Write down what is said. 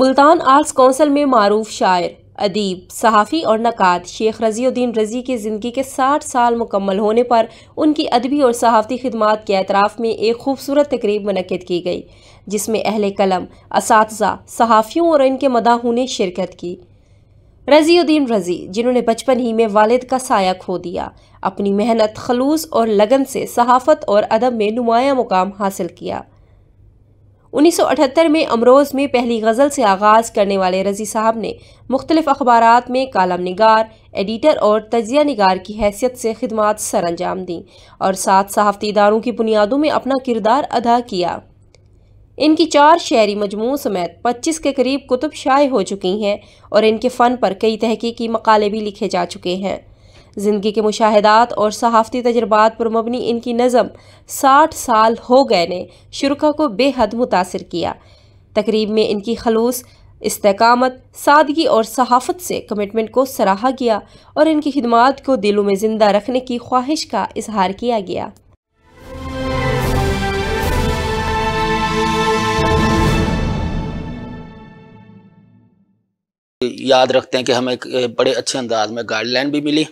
Multan arts council में मारूफ शायर, अदीब, सहाफ़ी और नक़ाद शेख रज़ीउद्दीन रज़ी की ज़िंदगी के 60 साल मुकम्मल होने पर उनकी अदबी और सहाफ़ती खिदमात के एतराफ़ में एक खूबसूरत तकरीब मुनक़्क़िद की गई, जिसमें अहले कलम, असातिज़ा, सहाफ़ियों और इनके मदाहों ने शिरकत की। रज़ीउद्दीन रज़ी, जिन्होंने बचपन ही में वालिद का साया खो दिया, अपनी मेहनत, खलूस और लगन से सहाफ़त और अदब में नुमाया मुकाम हासिल किया। 1978 में अमरोज़ में पहली गज़ल से आगाज़ करने वाले रज़ी साहब ने मुख्तलिफ अखबारात में कालम निगार, एडिटर और तजिया निगार की हैसियत से खिदमात सर अंजाम दी और 7 सहाफ़ती इदारों की बुनियादों में अपना किरदार अदा किया। इनकी 4 शेरी मजमू समेत 25 के करीब कुतुब शाये हो चुकी हैं और इनके फ़न पर कई तहकीकी मकाले भी लिखे जा चुके हैं। ज़िंदगी के मुशाहिदात और सहाफ़ती तजर्बात पर मबनी इनकी नज़म 60 साल हो गए ने शुरका को बेहद मुतासिर किया। तकरीब में इनकी खलूस, इस्तेकामत, सादगी और सहाफ़त से कमिटमेंट को सराहा गया और इनकी खिदमात को दिलों में ज़िंदा रखने की ख्वाहिश का इजहार किया गया। याद रखते हैं कि हमें एक बड़े अच्छे अंदाज में गाइडलाइन भी मिली